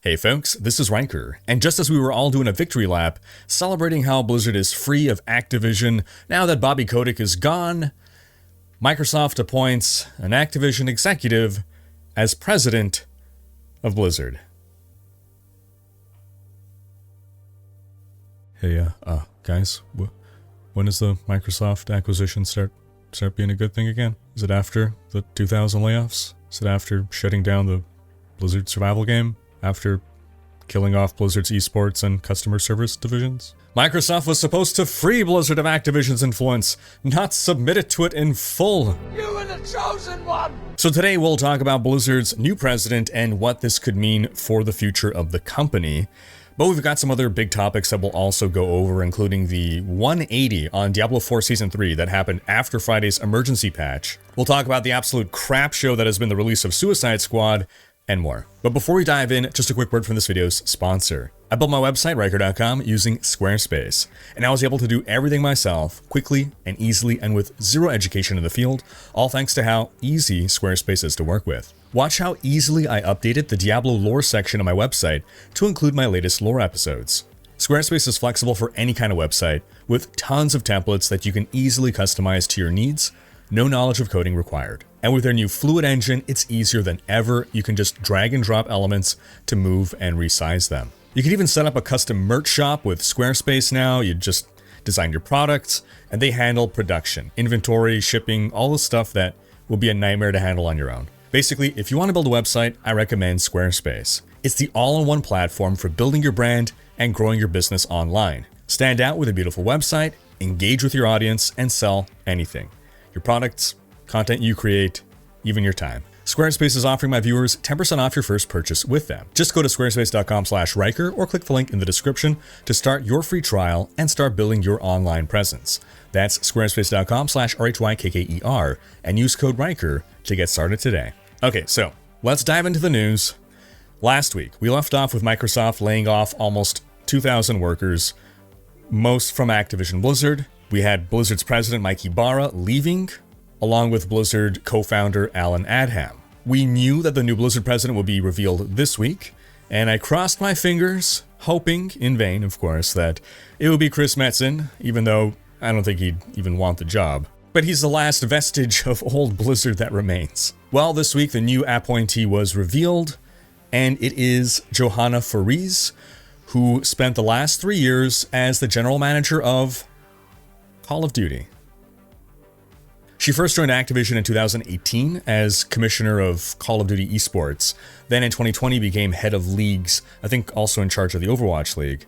Hey folks, this is Rhykker, and just as we were all doing a victory lap, celebrating how Blizzard is free of Activision now that Bobby Kotick is gone, Microsoft appoints an Activision executive as president of Blizzard. Hey, guys, when does the Microsoft acquisition start being a good thing again? Is it after the 2000 layoffs? Is it after shutting down the Blizzard survival game? After killing off Blizzard's esports and customer service divisions? Microsoft was supposed to free Blizzard of Activision's influence, not submit it to it in full. You were the chosen one! So today we'll talk about Blizzard's new president and what this could mean for the future of the company. But we've got some other big topics that we'll also go over, including the 180 on Diablo 4 Season 3 that happened after Friday's emergency patch. We'll talk about the absolute crap show that has been the release of Suicide Squad, and more. But before we dive in, just a quick word from this video's sponsor. I built my website, Rhykker.com, using Squarespace, and I was able to do everything myself, quickly and easily, and with zero education in the field, all thanks to how easy Squarespace is to work with. Watch how easily I updated the Diablo lore section of my website to include my latest lore episodes. Squarespace is flexible for any kind of website, with tons of templates that you can easily customize to your needs, no knowledge of coding required. And with their new Fluid engine, it's easier than ever. You can just drag and drop elements to move and resize them. You can even set up a custom merch shop with Squarespace now. You just design your products, and they handle production, inventory, shipping, all the stuff that will be a nightmare to handle on your own. Basically, if you want to build a website, I recommend Squarespace. It's the all-in-one platform for building your brand and growing your business online. Stand out with a beautiful website, engage with your audience, and sell anything. Your products, content you create, even your time. Squarespace is offering my viewers 10% off your first purchase with them. Just go to squarespace.com/Rhykker or click the link in the description to start your free trial and start building your online presence. That's squarespace.com/RHYKKER and use code Rhykker to get started today. Okay, so let's dive into the news. Last week, we left off with Microsoft laying off almost 2,000 workers, most from Activision Blizzard. We had Blizzard's president, Mike Ybarra, leaving, along with Blizzard co-founder Alan Adham. We knew that the new Blizzard president would be revealed this week, and I crossed my fingers, hoping, in vain of course, that it would be Chris Metzen, even though I don't think he'd even want the job. But he's the last vestige of old Blizzard that remains. Well, this week the new appointee was revealed, and it is Johanna Faries, who spent the last 3 years as the general manager of Call of Duty. She first joined Activision in 2018 as commissioner of Call of Duty esports. Then in 2020 became head of leagues, I think also in charge of the Overwatch League.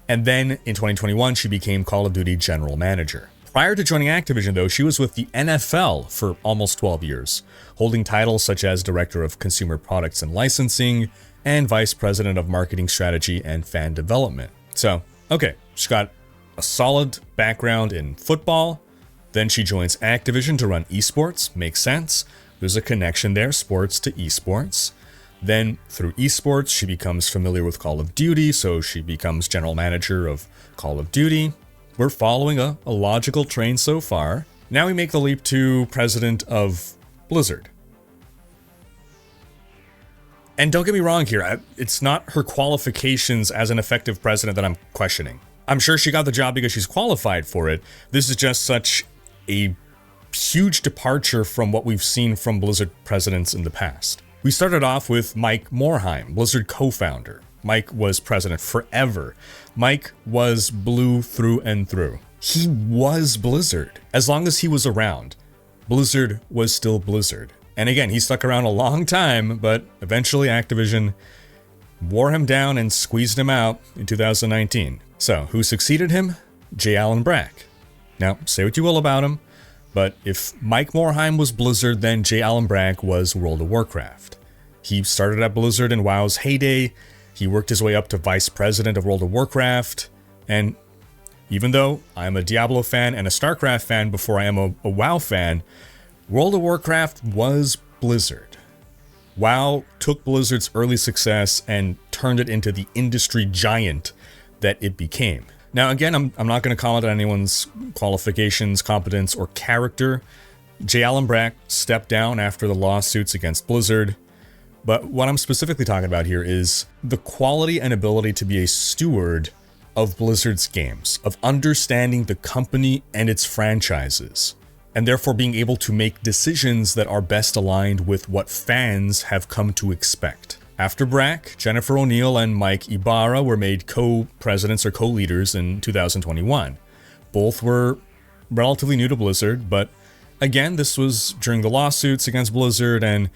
And then in 2021 she became Call of Duty general manager. Prior to joining Activision though, she was with the NFL for almost 12 years, holding titles such as Director of Consumer Products and Licensing and Vice President of Marketing Strategy and Fan Development. So, okay, she's got a solid background in football. Then she joins Activision to run esports. Makes sense. There's a connection there, sports to esports. Then through esports, she becomes familiar with Call of Duty, so she becomes general manager of Call of Duty. We're following a logical train so far. Now we make the leap to president of Blizzard. And don't get me wrong here, it's not her qualifications as an effective president that I'm questioning. I'm sure she got the job because she's qualified for it. This is just such a huge departure from what we've seen from Blizzard presidents in the past. We started off with Mike Morhaime, Blizzard co-founder. Mike was president forever. Mike was blue through and through. He was Blizzard. As long as he was around, Blizzard was still Blizzard. And again, he stuck around a long time, but eventually Activision wore him down and squeezed him out in 2019. So, who succeeded him? J. Allen Brack. Now, say what you will about him, but if Mike Morhaime was Blizzard, then J. Allen Brack was World of Warcraft. He started at Blizzard in WoW's heyday. He worked his way up to vice president of World of Warcraft, and even though I'm a Diablo fan and a StarCraft fan before I am a WoW fan, World of Warcraft was Blizzard. WoW took Blizzard's early success and turned it into the industry giant that it became. Now again, I'm not going to comment on anyone's qualifications, competence, or character. J. Allen Brack stepped down after the lawsuits against Blizzard. But what I'm specifically talking about here is the quality and ability to be a steward of Blizzard's games, of understanding the company and its franchises, and therefore being able to make decisions that are best aligned with what fans have come to expect. After Brack, Jennifer O'Neill and Mike Ibarra were made co-presidents or co-leaders in 2021. Both were relatively new to Blizzard, but again, this was during the lawsuits against Blizzard, and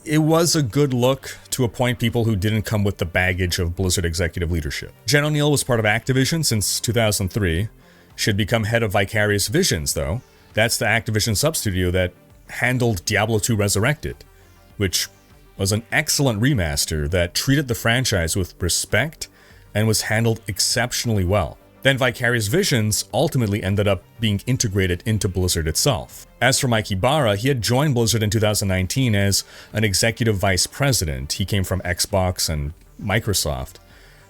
it was a good look to appoint people who didn't come with the baggage of Blizzard executive leadership. Jen O'Neill was part of Activision since 2003. She had become head of Vicarious Visions, though. That's the Activision sub-studio that handled Diablo 2 Resurrected, which was an excellent remaster that treated the franchise with respect and was handled exceptionally well. Then Vicarious Visions ultimately ended up being integrated into Blizzard itself. As for Mike Ibarra, he had joined Blizzard in 2019 as an executive vice president. He came from Xbox and Microsoft,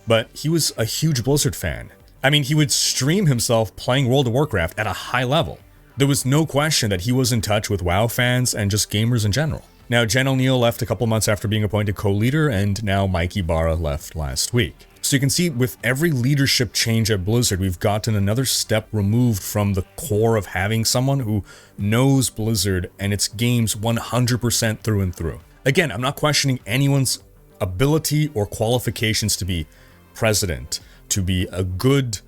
but he was a huge Blizzard fan. I mean, he would stream himself playing World of Warcraft at a high level. There was no question that he was in touch with WoW fans and just gamers in general. Now, Jen O'Neill left a couple months after being appointed co-leader, and now Mike Ibarra left last week. So you can see with every leadership change at Blizzard, we've gotten another step removed from the core of having someone who knows Blizzard and its games 100% through and through. Again, I'm not questioning anyone's ability or qualifications to be president, to be a good,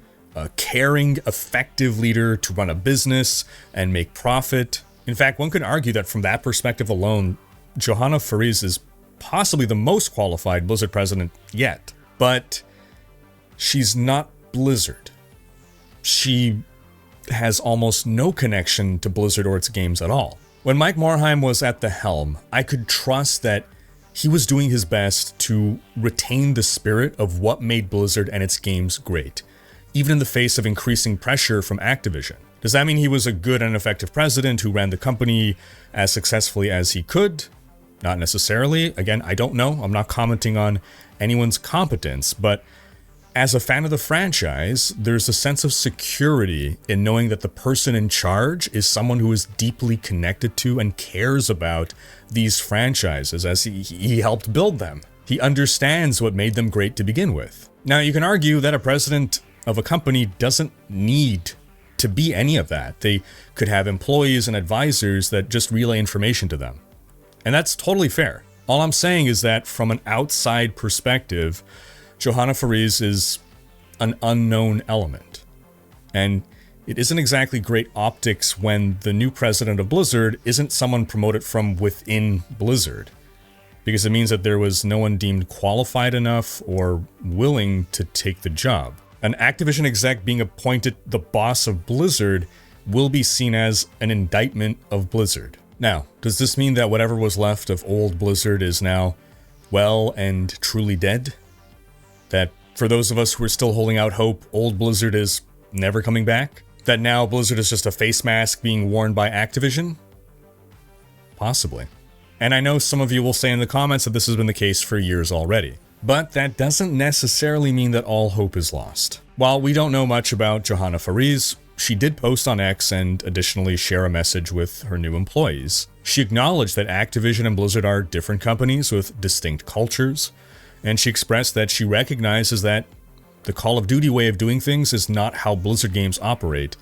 caring, effective leader, to run a business and make profit. In fact, one could argue that from that perspective alone, Johanna Fariz is possibly the most qualified Blizzard president yet. But she's not Blizzard. She has almost no connection to Blizzard or its games at all. When Mike Morhaime was at the helm, I could trust that he was doing his best to retain the spirit of what made Blizzard and its games great, even in the face of increasing pressure from Activision. Does that mean he was a good and effective president who ran the company as successfully as he could? Not necessarily. Again, I don't know. I'm not commenting on anyone's competence, but as a fan of the franchise, there's a sense of security in knowing that the person in charge is someone who is deeply connected to and cares about these franchises as he helped build them. He understands what made them great to begin with. Now, you can argue that a president of a company doesn't need to be any of that. They could have employees and advisors that just relay information to them. And that's totally fair. All I'm saying is that from an outside perspective, Johanna Fariz is an unknown element. And it isn't exactly great optics when the new president of Blizzard isn't someone promoted from within Blizzard, because it means that there was no one deemed qualified enough or willing to take the job. An Activision exec being appointed the boss of Blizzard will be seen as an indictment of Blizzard. Now, does this mean that whatever was left of old Blizzard is now well and truly dead? That for those of us who are still holding out hope, old Blizzard is never coming back? That now Blizzard is just a face mask being worn by Activision? Possibly. And I know some of you will say in the comments that this has been the case for years already. But that doesn't necessarily mean that all hope is lost. While we don't know much about Johanna Fariz, she did post on X and additionally share a message with her new employees. She acknowledged that Activision and Blizzard are different companies with distinct cultures, and she expressed that she recognizes that the Call of Duty way of doing things is not how Blizzard games operate,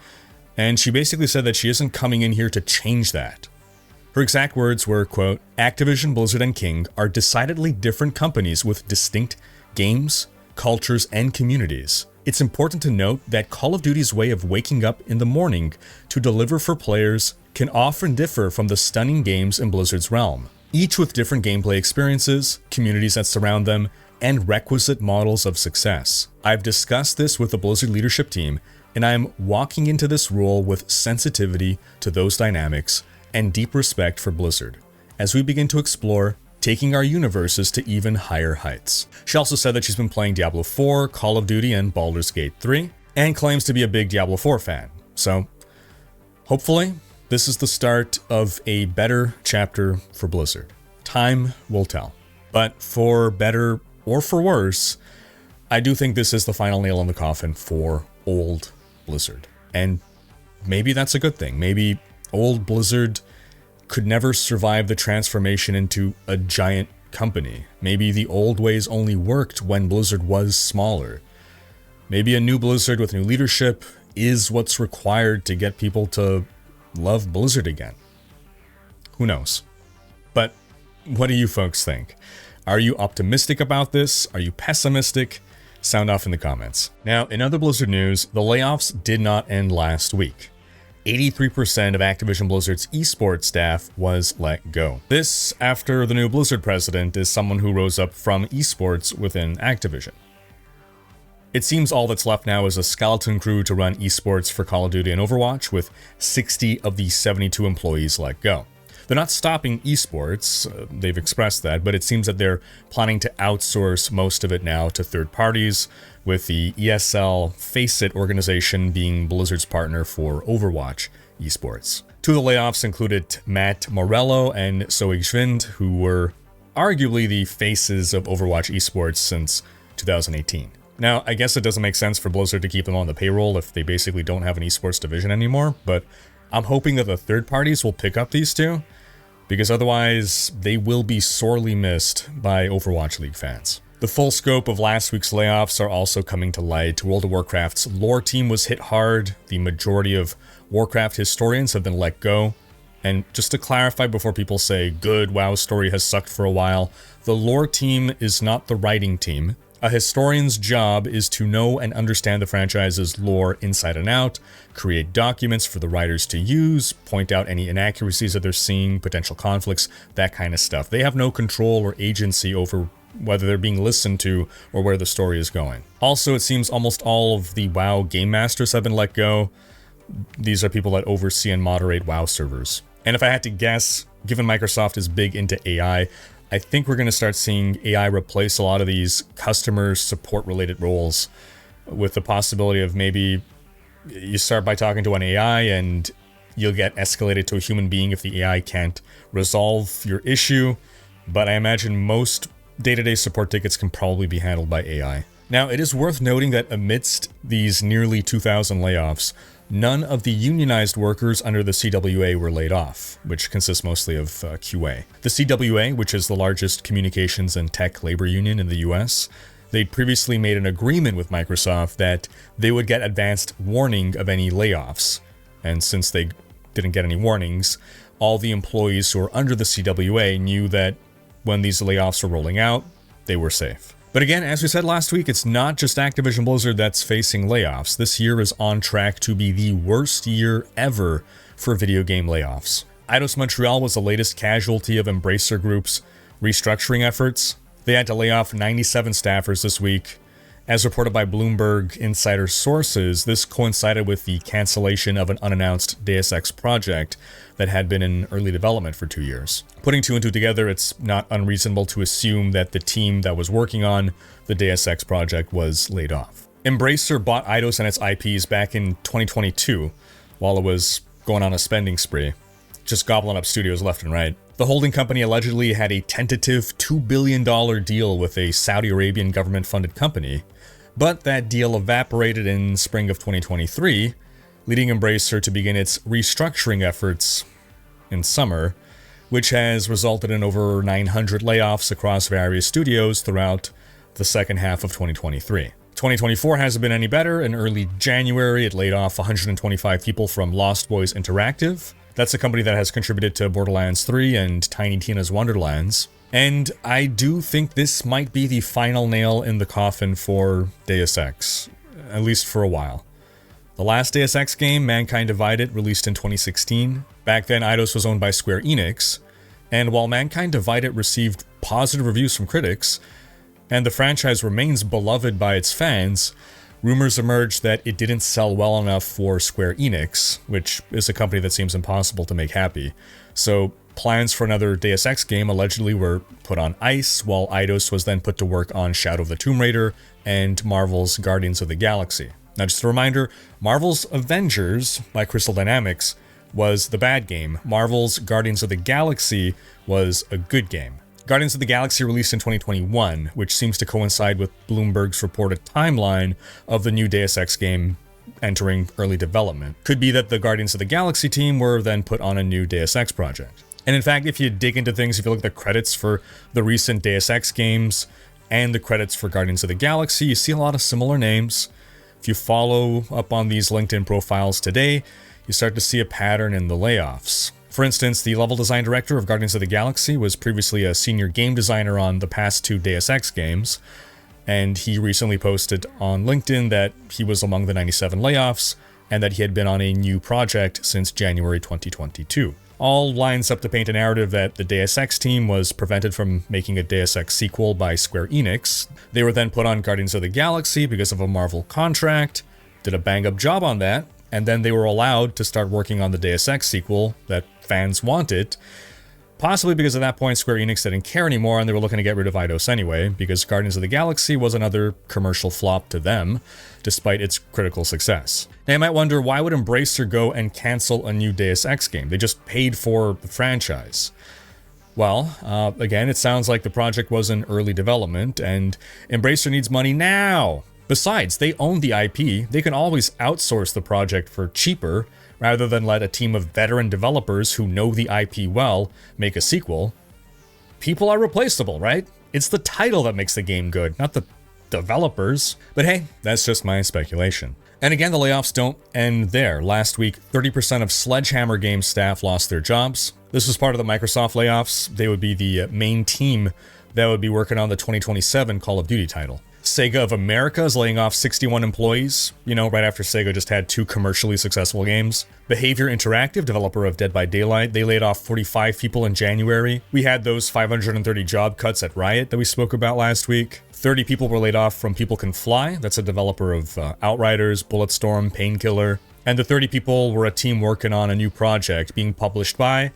and she basically said that she isn't coming in here to change that. Her exact words were, quote, "Activision, Blizzard, and King are decidedly different companies with distinct games, cultures, and communities. It's important to note that Call of Duty's way of waking up in the morning to deliver for players can often differ from the stunning games in Blizzard's realm, each with different gameplay experiences, communities that surround them, and requisite models of success. I've discussed this with the Blizzard leadership team, and I am walking into this role with sensitivity to those dynamics and deep respect for Blizzard, as we begin to explore taking our universes to even higher heights." She also said that she's been playing Diablo 4, Call of Duty, and Baldur's Gate 3, and claims to be a big Diablo 4 fan. So, hopefully, this is the start of a better chapter for Blizzard. Time will tell. But for better or for worse, I do think this is the final nail in the coffin for old Blizzard. And maybe that's a good thing. Maybe old Blizzard could never survive the transformation into a giant company. Maybe the old ways only worked when Blizzard was smaller. Maybe a new Blizzard with new leadership is what's required to get people to love Blizzard again. Who knows? But what do you folks think? Are you optimistic about this? Are you pessimistic? Sound off in the comments. Now, in other Blizzard news, the layoffs did not end last week. 83% of Activision Blizzard's esports staff was let go. This, after the new Blizzard president is someone who rose up from esports within Activision. It seems all that's left now is a skeleton crew to run esports for Call of Duty and Overwatch, with 60 of the 72 employees let go. They're not stopping esports, they've expressed that, but it seems that they're planning to outsource most of it now to third parties, with the ESL Faceit organization being Blizzard's partner for Overwatch esports. Two of the layoffs included Matt Morello and Soigvind, who were arguably the faces of Overwatch esports since 2018. Now, I guess it doesn't make sense for Blizzard to keep them on the payroll if they basically don't have an esports division anymore, but I'm hoping that the third parties will pick up these two, because otherwise they will be sorely missed by Overwatch League fans. The full scope of last week's layoffs are also coming to light. World of Warcraft's lore team was hit hard. The majority of Warcraft historians have been let go. And just to clarify before people say, good, WoW story has sucked for a while, the lore team is not the writing team. A historian's job is to know and understand the franchise's lore inside and out, create documents for the writers to use, point out any inaccuracies that they're seeing, potential conflicts, that kind of stuff. They have no control or agency over whether they're being listened to or where the story is going. Also, it seems almost all of the WoW game masters have been let go. These are people that oversee and moderate WoW servers. And if I had to guess, given Microsoft is big into AI, I think we're going to start seeing AI replace a lot of these customer support related roles, with the possibility of maybe you start by talking to an AI and you'll get escalated to a human being if the AI can't resolve your issue. But I imagine most day-to-day support tickets can probably be handled by AI. Now, it is worth noting that amidst these nearly 2,000 layoffs, none of the unionized workers under the CWA were laid off, which consists mostly of QA. The CWA, which is the largest communications and tech labor union in the US, they'd previously made an agreement with Microsoft that they would get advanced warning of any layoffs. And since they didn't get any warnings, all the employees who were under the CWA knew that when these layoffs were rolling out, they were safe. But again, as we said last week, it's not just Activision Blizzard that's facing layoffs. This year is on track to be the worst year ever for video game layoffs. Eidos Montreal was the latest casualty of Embracer Group's restructuring efforts. They had to lay off 97 staffers this week. As reported by Bloomberg insider sources, this coincided with the cancellation of an unannounced Deus Ex project that had been in early development for 2 years. Putting two and two together, it's not unreasonable to assume that the team that was working on the Deus Ex project was laid off. Embracer bought Eidos and its IPs back in 2022, while it was going on a spending spree, just gobbling up studios left and right. The holding company allegedly had a tentative $2 billion deal with a Saudi Arabian government-funded company, but that deal evaporated in spring of 2023, leading Embracer to begin its restructuring efforts in summer, which has resulted in over 900 layoffs across various studios throughout the second half of 2023. 2024 hasn't been any better. In early January, it laid off 125 people from Lost Boys Interactive. That's a company that has contributed to Borderlands 3 and Tiny Tina's Wonderlands. And I do think this might be the final nail in the coffin for Deus Ex, at least for a while. The last Deus Ex game, Mankind Divided, released in 2016. Back then, Eidos was owned by Square Enix, and while Mankind Divided received positive reviews from critics, and the franchise remains beloved by its fans, rumors emerged that it didn't sell well enough for Square Enix, which is a company that seems impossible to make happy. So plans for another Deus Ex game allegedly were put on ice, while Eidos was then put to work on Shadow of the Tomb Raider and Marvel's Guardians of the Galaxy. Now, just a reminder, Marvel's Avengers by Crystal Dynamics was the bad game. Marvel's Guardians of the Galaxy was a good game. Guardians of the Galaxy released in 2021, which seems to coincide with Bloomberg's reported timeline of the new Deus Ex game entering early development. Could be that the Guardians of the Galaxy team were then put on a new Deus Ex project. And in fact, if you dig into things, if you look at the credits for the recent Deus Ex games and the credits for Guardians of the Galaxy, you see a lot of similar names. If you follow up on these LinkedIn profiles today, you start to see a pattern in the layoffs. For instance, the level design director of Guardians of the Galaxy was previously a senior game designer on the past 2 Deus Ex games, and he recently posted on LinkedIn that he was among the 97 layoffs and that he had been on a new project since January 2022. All lines up to paint a narrative that the Deus Ex team was prevented from making a Deus Ex sequel by Square Enix. They were then put on Guardians of the Galaxy because of a Marvel contract, did a bang-up job on that, and then they were allowed to start working on the Deus Ex sequel that fans wanted. Possibly because at that point Square Enix didn't care anymore and they were looking to get rid of Eidos anyway, because Guardians of the Galaxy was another commercial flop to them, despite its critical success. Now you might wonder, why would Embracer go and cancel a new Deus Ex game? They just paid for the franchise. Well, again, it sounds like the project was in early development and Embracer needs money now. Besides, they own the IP, they can always outsource the project for cheaper, rather than let a team of veteran developers who know the IP well make a sequel. People are replaceable, right? It's the title that makes the game good, not the developers. But hey, that's just my speculation. And again, the layoffs don't end there. Last week, 30% of Sledgehammer Games staff lost their jobs. This was part of the Microsoft layoffs. They would be the main team that would be working on the 2027 Call of Duty title. Sega of America is laying off 61 employees, right after Sega just had 2 commercially successful games. Behavior Interactive, developer of Dead by Daylight, they laid off 45 people in January. We had those 530 job cuts at Riot that we spoke about last week. 30 people were laid off from People Can Fly, that's a developer of Outriders, Bulletstorm, Painkiller. And the 30 people were a team working on a new project being published by,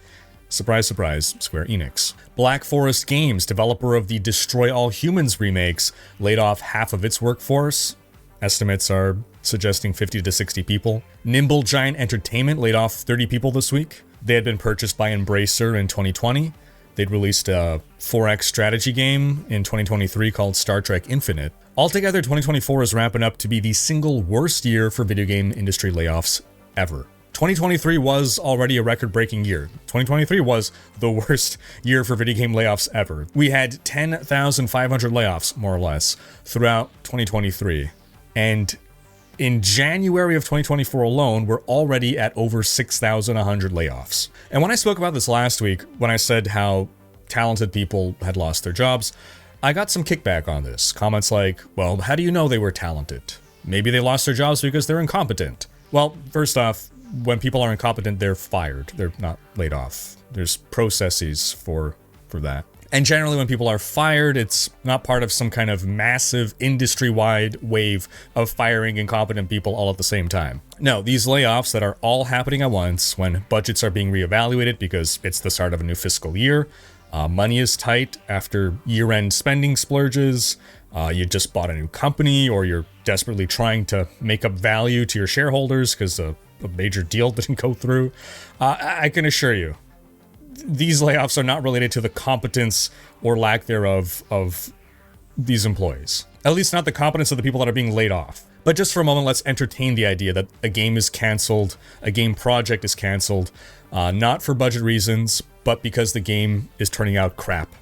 surprise, surprise, Square Enix. Black Forest Games, developer of the Destroy All Humans remakes, laid off half of its workforce. Estimates are suggesting 50 to 60 people. Nimble Giant Entertainment laid off 30 people this week. They had been purchased by Embracer in 2020. They'd released a 4X strategy game in 2023 called Star Trek Infinite. Altogether, 2024 is ramping up to be the single worst year for video game industry layoffs ever. 2023 was already a record-breaking year. 2023 was the worst year for video game layoffs ever. We had 10,500 layoffs, more or less, throughout 2023. And in January of 2024 alone, we're already at over 6,100 layoffs. And when I spoke about this last week, when I said how talented people had lost their jobs, I got some kickback on this. Comments like, well, how do you know they were talented? Maybe they lost their jobs because they're incompetent. Well, first off, when people are incompetent, they're fired. They're not laid off. There's processes for that. And generally when people are fired, it's not part of some kind of massive industry-wide wave of firing incompetent people all at the same time. No, these layoffs that are all happening at once when budgets are being reevaluated because it's the start of a new fiscal year, money is tight after year-end spending splurges, you just bought a new company, or you're desperately trying to make up value to your shareholders because a major deal didn't go through. I can assure you, these layoffs are not related to the competence or lack thereof of these employees. At least not the competence of the people that are being laid off. But just for a moment, let's entertain the idea that a game is canceled, a game project is canceled, not for budget reasons, but because the game is turning out crap,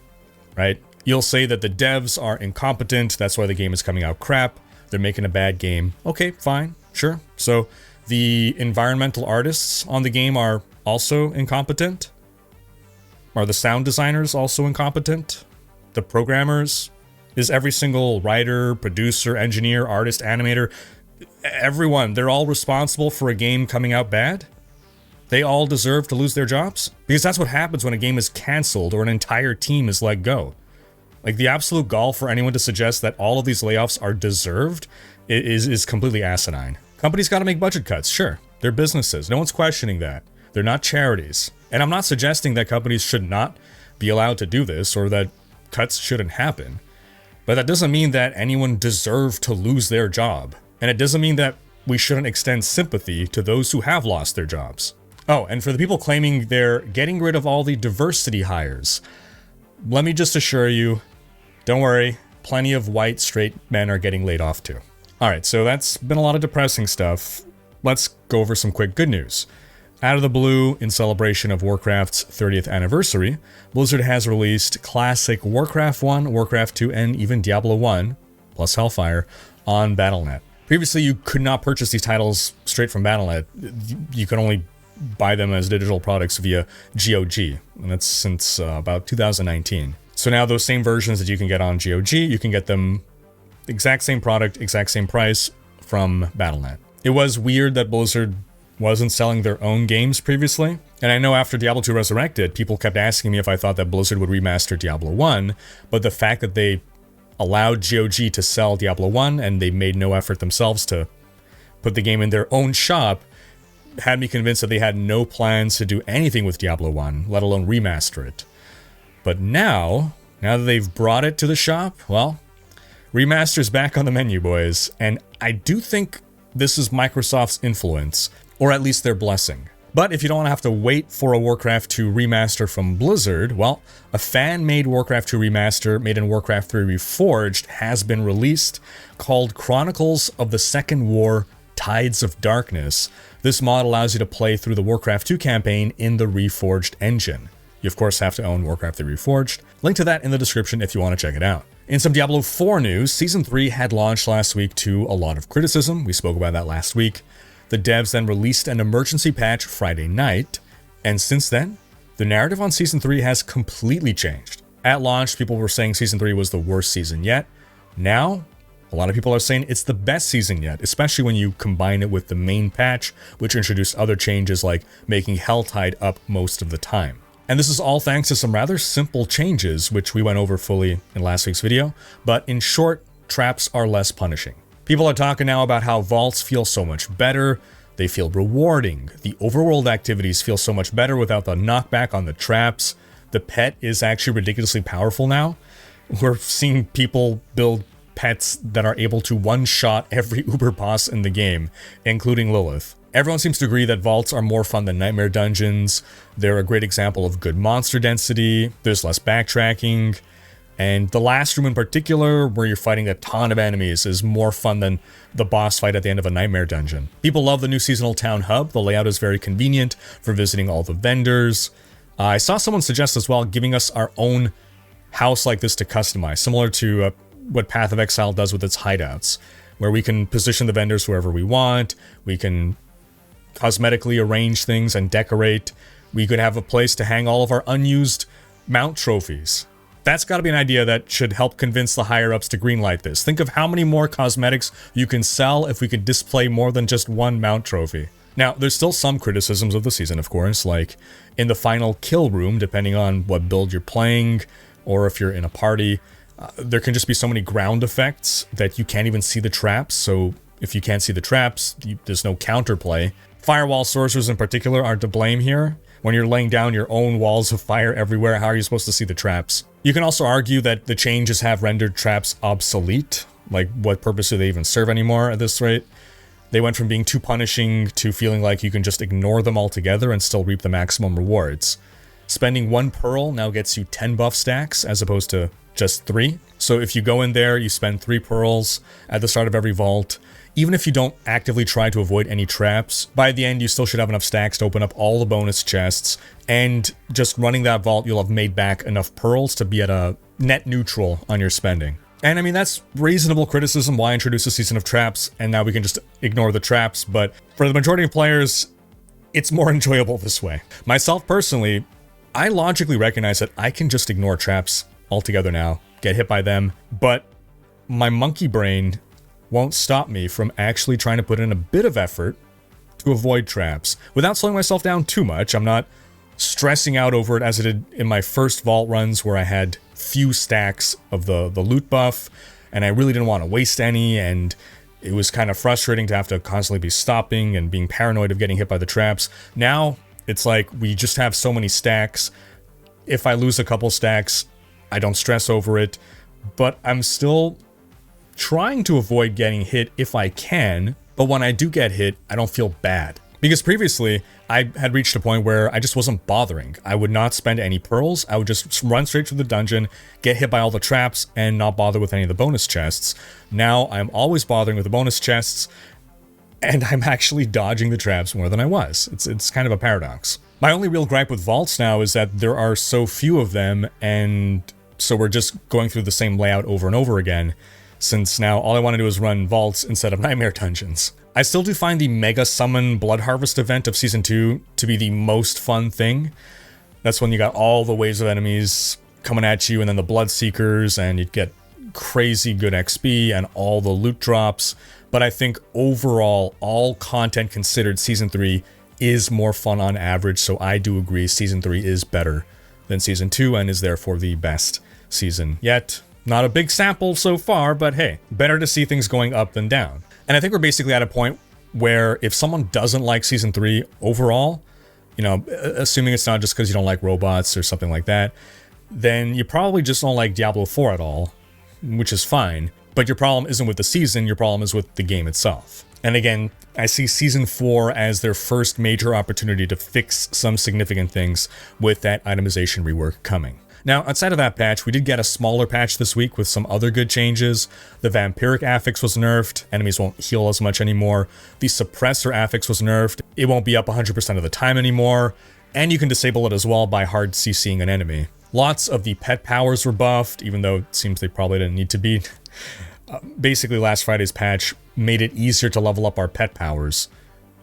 right? You'll say that the devs are incompetent, that's why the game is coming out crap, they're making a bad game. Okay, fine, sure. So the environmental artists on the game are also incompetent? Are the sound designers also incompetent? The programmers? Is every single writer, producer, engineer, artist, animator, everyone, they're all responsible for a game coming out bad? They all deserve to lose their jobs? Because that's what happens when a game is canceled or an entire team is let go. Like, the absolute gall for anyone to suggest that all of these layoffs are deserved is completely asinine. Companies gotta make budget cuts, sure. They're businesses, no one's questioning that. They're not charities. And I'm not suggesting that companies should not be allowed to do this or that cuts shouldn't happen. But that doesn't mean that anyone deserves to lose their job. And it doesn't mean that we shouldn't extend sympathy to those who have lost their jobs. Oh, and for the people claiming they're getting rid of all the diversity hires, let me just assure you, don't worry, plenty of white, straight men are getting laid off too. Alright, so that's been a lot of depressing stuff. Let's go over some quick good news. Out of the blue, in celebration of Warcraft's 30th anniversary, Blizzard has released classic Warcraft 1, Warcraft 2, and even Diablo 1, plus Hellfire, on Battle.net. Previously, you could not purchase these titles straight from Battle.net. You could only buy them as digital products via GOG, and that's since about 2019. So now those same versions that you can get on GOG, you can get them exact same product, exact same price from Battle.net. It was weird that Blizzard wasn't selling their own games previously, and I know after Diablo 2 Resurrected, people kept asking me if I thought that Blizzard would remaster Diablo 1, but the fact that they allowed GOG to sell Diablo 1 and they made no effort themselves to put the game in their own shop had me convinced that they had no plans to do anything with Diablo 1, let alone remaster it. But now that they've brought it to the shop, well, remaster's back on the menu, boys, and I do think this is Microsoft's influence, or at least their blessing. But if you don't want to have to wait for a Warcraft 2 remaster from Blizzard, well, a fan-made Warcraft 2 remaster made in Warcraft 3 Reforged has been released, called Chronicles of the Second War: Tides of Darkness. This mod allows you to play through the Warcraft 2 campaign in the Reforged engine. You of course have to own Warcraft 3 Reforged. Link to that in the description if you want to check it out. In some Diablo 4 news, Season 3 had launched last week to a lot of criticism. We spoke about that last week. The devs then released an emergency patch Friday night, and since then, the narrative on Season 3 has completely changed. At launch, people were saying Season 3 was the worst season yet. Now, a lot of people are saying it's the best season yet, especially when you combine it with the main patch, which introduced other changes like making Helltide up most of the time. And this is all thanks to some rather simple changes, which we went over fully in last week's video, but in short, traps are less punishing. People are talking now about how vaults feel so much better, they feel rewarding, the overworld activities feel so much better without the knockback on the traps, the pet is actually ridiculously powerful now. We're seeing people build pets that are able to one-shot every uber boss in the game, including Lilith. Everyone seems to agree that vaults are more fun than nightmare dungeons, they're a great example of good monster density, there's less backtracking, and the last room in particular, where you're fighting a ton of enemies, is more fun than the boss fight at the end of a nightmare dungeon. People love the new seasonal town hub, the layout is very convenient for visiting all the vendors. I saw someone suggest as well giving us our own house like this to customize, similar to what Path of Exile does with its hideouts, where we can position the vendors wherever we want, we can cosmetically arrange things and decorate, we could have a place to hang all of our unused mount trophies. That's got to be an idea that should help convince the higher-ups to greenlight this. Think of how many more cosmetics you can sell if we could display more than just one mount trophy. Now, there's still some criticisms of the season, of course, like in the final kill room, depending on what build you're playing, or if you're in a party, there can just be so many ground effects that you can't even see the traps, so if you can't see the traps, there's no counterplay. Firewall sorcerers in particular are to blame here. When you're laying down your own walls of fire everywhere, how are you supposed to see the traps? You can also argue that the changes have rendered traps obsolete. Like, what purpose do they even serve anymore at this rate? They went from being too punishing to feeling like you can just ignore them altogether and still reap the maximum rewards. Spending 1 pearl now gets you 10 buff stacks as opposed to just 3. So if you go in there, you spend 3 pearls at the start of every vault. Even if you don't actively try to avoid any traps, by the end you still should have enough stacks to open up all the bonus chests, and just running that vault you'll have made back enough pearls to be at a net neutral on your spending. And I mean, that's reasonable criticism why introduce a season of traps, and now we can just ignore the traps, but for the majority of players, it's more enjoyable this way. Myself personally, I logically recognize that I can just ignore traps altogether now, get hit by them, but my monkey brain won't stop me from actually trying to put in a bit of effort to avoid traps. Without slowing myself down too much, I'm not stressing out over it as I did in my first vault runs where I had few stacks of the loot buff, and I really didn't want to waste any, and it was kind of frustrating to have to constantly be stopping and being paranoid of getting hit by the traps. Now, it's like we just have so many stacks. If I lose a couple stacks, I don't stress over it, but I'm still trying to avoid getting hit if I can, but when I do get hit, I don't feel bad. Because previously, I had reached a point where I just wasn't bothering. I would not spend any pearls, I would just run straight through the dungeon, get hit by all the traps, and not bother with any of the bonus chests. Now, I'm always bothering with the bonus chests, and I'm actually dodging the traps more than I was. It's kind of a paradox. My only real gripe with vaults now is that there are so few of them, and so we're just going through the same layout over and over again, since now all I want to do is run vaults instead of nightmare dungeons. I still do find the Mega Summon Blood Harvest event of Season 2 to be the most fun thing. That's when you got all the waves of enemies coming at you, and then the Blood Seekers, and you get crazy good XP and all the loot drops. But I think overall, all content considered, Season 3 is more fun on average, so I do agree Season 3 is better than Season 2 and is therefore the best season yet. Not a big sample so far, but hey, better to see things going up than down. And I think we're basically at a point where if someone doesn't like Season 3 overall, you know, assuming it's not just because you don't like robots or something like that, then you probably just don't like Diablo 4 at all, which is fine. But your problem isn't with the season, your problem is with the game itself. And again, I see Season 4 as their first major opportunity to fix some significant things with that itemization rework coming. Now, outside of that patch, we did get a smaller patch this week with some other good changes. The Vampiric Affix was nerfed, enemies won't heal as much anymore. The Suppressor Affix was nerfed, it won't be up 100% of the time anymore, and you can disable it as well by hard CCing an enemy. Lots of the pet powers were buffed, even though it seems they probably didn't need to be. Basically, last Friday's patch made it easier to level up our pet powers.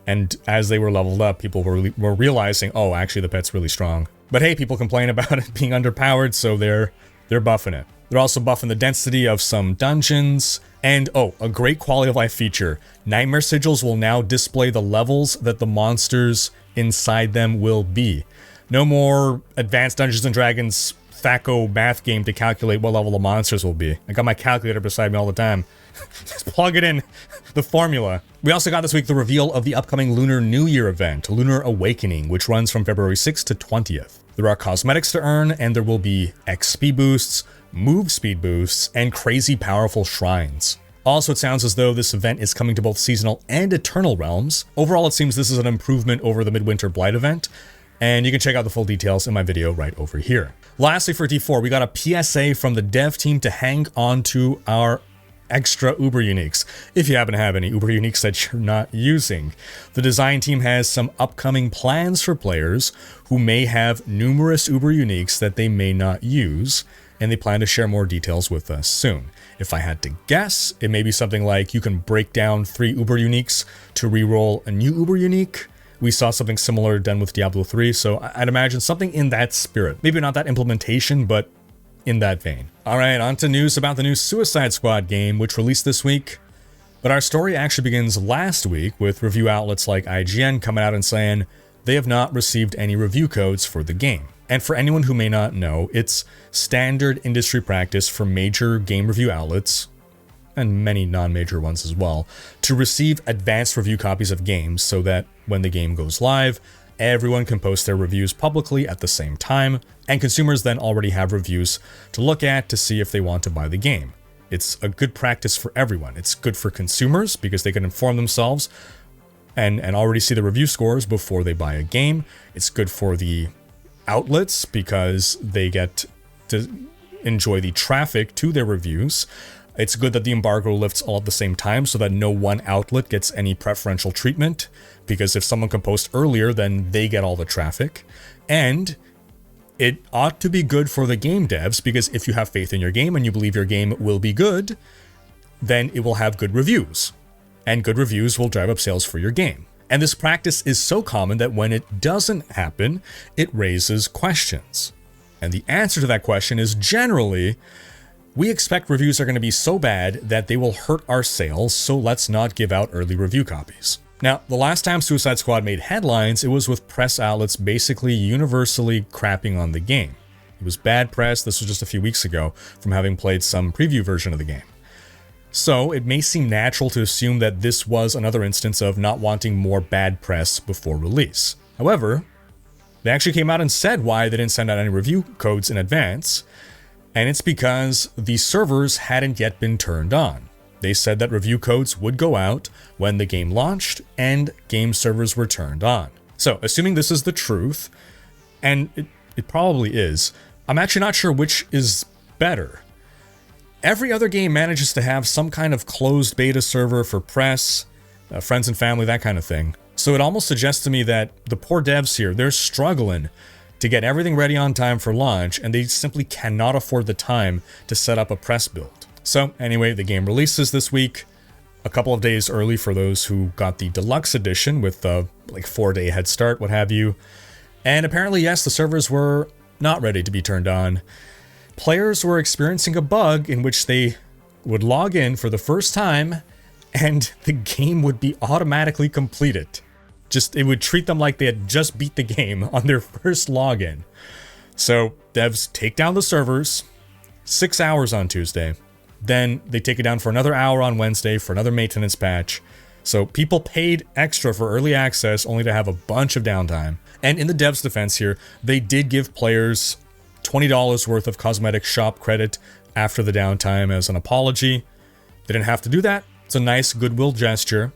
And as they were leveled up, people were realizing, oh, actually the pet's really strong. But hey, people complain about it being underpowered, so they're buffing it. They're also buffing the density of some dungeons. And oh, a great quality of life feature. Nightmare Sigils will now display the levels that the monsters inside them will be. No more Advanced Dungeons & Dragons Thaco math game to calculate what level the monsters will be. I got my calculator beside me all the time. Just plug it in, the formula. We also got this week the reveal of the upcoming Lunar New Year event, Lunar Awakening, which runs from February 6th to 20th. There are cosmetics to earn, and there will be XP boosts, move speed boosts, and crazy powerful shrines. Also, it sounds as though this event is coming to both Seasonal and Eternal Realms. Overall, it seems this is an improvement over the Midwinter Blight event, and you can check out the full details in my video right over here. Lastly, for D4, we got a PSA from the dev team to hang on to our extra Uber Uniques, if you happen to have any Uber Uniques that you're not using. The design team has some upcoming plans for players who may have numerous Uber Uniques that they may not use, and they plan to share more details with us soon. If I had to guess, it may be something like you can break down 3 Uber Uniques to reroll a new Uber Unique. We saw something similar done with Diablo 3, so I'd imagine something in that spirit. Maybe not that implementation, but in that vein. Alright, on to news about the new Suicide Squad game, which released this week. But our story actually begins last week with review outlets like IGN coming out and saying they have not received any review codes for the game. And for anyone who may not know, it's standard industry practice for major game review outlets, and many non-major ones as well, to receive advanced review copies of games so that when the game goes live, everyone can post their reviews publicly at the same time, and consumers then already have reviews to look at to see if they want to buy the game. It's a good practice for everyone. It's good for consumers because they can inform themselves and already see the review scores before they buy a game. It's good for the outlets because they get to enjoy the traffic to their reviews. It's good that the embargo lifts all at the same time so that no one outlet gets any preferential treatment, because if someone can post earlier, then they get all the traffic. And it ought to be good for the game devs, because if you have faith in your game and you believe your game will be good, then it will have good reviews. And good reviews will drive up sales for your game. And this practice is so common that when it doesn't happen, it raises questions. And the answer to that question is generally, we expect reviews are going to be so bad that they will hurt our sales, so let's not give out early review copies. Now, the last time Suicide Squad made headlines, it was with press outlets basically universally crapping on the game. It was bad press. This was just a few weeks ago from having played some preview version of the game. So it may seem natural to assume that this was another instance of not wanting more bad press before release. However, they actually came out and said why they didn't send out any review codes in advance, and it's because the servers hadn't yet been turned on. They said that review codes would go out when the game launched and game servers were turned on. So, assuming this is the truth, and it probably is, I'm actually not sure which is better. Every other game manages to have some kind of closed beta server for press. friends and family, that kind of thing. So it almost suggests to me that the poor devs here, they're struggling to get everything ready on time for launch, and they simply cannot afford the time to set up a press build. So anyway, the game releases this week, a couple of days early for those who got the deluxe edition with the 4-day head start, what have you. And apparently, yes, the servers were not ready to be turned on. Players were experiencing a bug in which they would log in for the first time and the game would be automatically completed. It would treat them like they had just beat the game on their first login. So devs take down the servers, 6 hours on Tuesday. Then they take it down for another hour on Wednesday for another maintenance patch. So people paid extra for early access only to have a bunch of downtime. And in the devs' defense here, they did give players $20 worth of cosmetic shop credit after the downtime as an apology. They didn't have to do that. It's a nice goodwill gesture.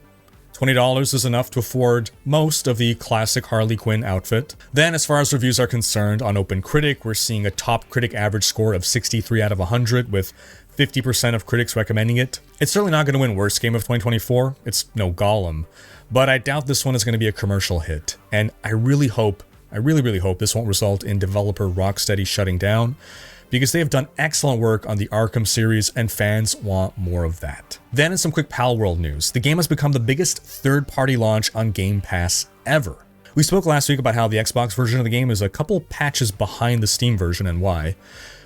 $20 is enough to afford most of the classic Harley Quinn outfit. Then, as far as reviews are concerned, on OpenCritic, we're seeing a top critic average score of 63 out of 100, with 50% of critics recommending it. It's certainly not going to win Worst Game of 2024. It's no Gollum. But I doubt this one is going to be a commercial hit. And I really hope this won't result in developer Rocksteady shutting down, because they have done excellent work on the Arkham series and fans want more of that. Then in some quick Palworld news, the game has become the biggest third-party launch on Game Pass ever. We spoke last week about how the Xbox version of the game is a couple patches behind the Steam version and why.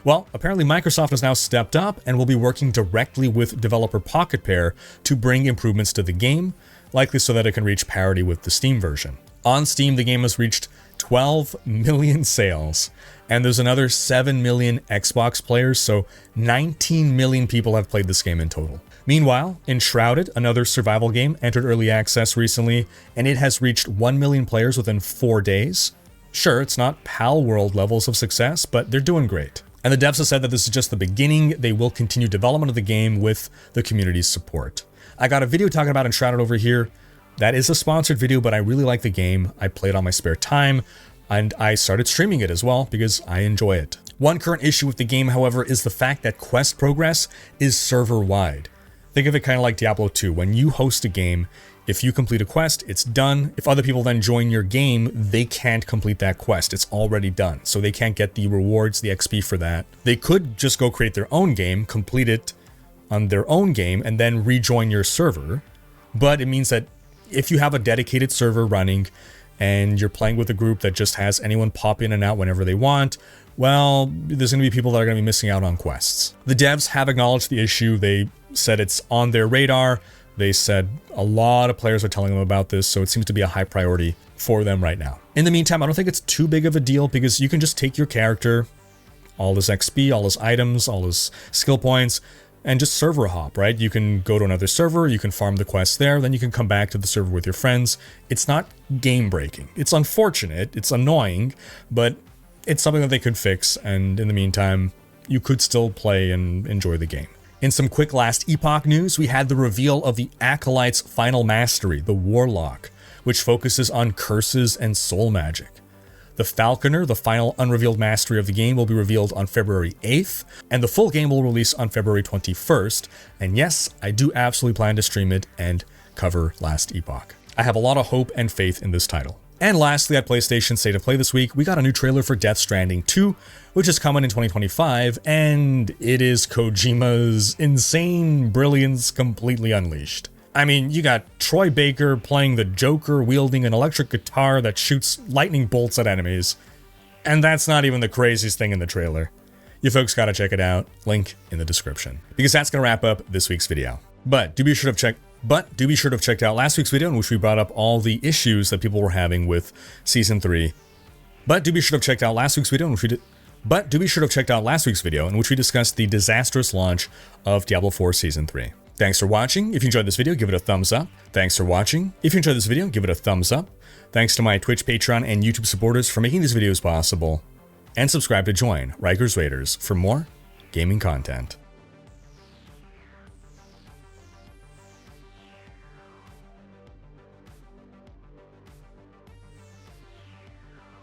Well, apparently Microsoft has now stepped up and will be working directly with developer Pocket Pair to bring improvements to the game, likely so that it can reach parity with the Steam version. On Steam, the game has reached 12 million sales, and there's another 7 million Xbox players, so 19 million people have played this game in total. Meanwhile, Enshrouded, another survival game, entered early access recently, and it has reached 1 million players within 4 days. Sure, it's not Palworld levels of success, but they're doing great. And the devs have said that this is just the beginning. They will continue development of the game with the community's support. I got a video talking about Enshrouded over here. That is a sponsored video, but I really like the game. I play it on my spare time, and I started streaming it as well because I enjoy it. One current issue with the game, however, is the fact that quest progress is server-wide. Think of it kind of like Diablo 2. When you host a game, if you complete a quest, it's done. If other people then join your game, they can't complete that quest. It's already done, so they can't get the rewards, the XP for that. They could just go create their own game, complete it on their own game, and then rejoin your server. But it means that if you have a dedicated server running and you're playing with a group that just has anyone pop in and out whenever they want, well, there's going to be people that are going to be missing out on quests. The devs have acknowledged the issue. They said it's on their radar. They said a lot of players are telling them about this, so it seems to be a high priority for them right now. In the meantime, I don't think it's too big of a deal because you can just take your character, all his XP, all his items, all his skill points, and just server hop, right? You can go to another server, you can farm the quests there, then you can come back to the server with your friends. It's not game breaking. It's unfortunate, it's annoying, but it's something that they could fix, and in the meantime, you could still play and enjoy the game. In some quick last Epoch news, we had the reveal of the Acolyte's final mastery, the Warlock, which focuses on curses and soul magic. The Falconer, the final unrevealed mastery of the game, will be revealed on February 8th, and the full game will release on February 21st. And yes, I do absolutely plan to stream it and cover last Epoch. I have a lot of hope and faith in this title. And lastly, at PlayStation State of Play this week, we got a new trailer for Death Stranding 2, which is coming in 2025, and it is Kojima's insane brilliance completely unleashed. I mean, you got Troy Baker playing the Joker wielding an electric guitar that shoots lightning bolts at enemies. And that's not even the craziest thing in the trailer. You folks gotta check it out, link in the description. Because that's gonna wrap up this week's video. But do be sure to have checked out last week's video in which we brought up all the issues that people were having with Season 3. But do be sure to have checked out last week's video in which we discussed the disastrous launch of Diablo 4 Season 3. Thanks for watching. If you enjoyed this video, give it a thumbs up. Thanks to my Twitch, Patreon, and YouTube supporters for making these videos possible. And subscribe to join Rhykker's Raiders for more gaming content.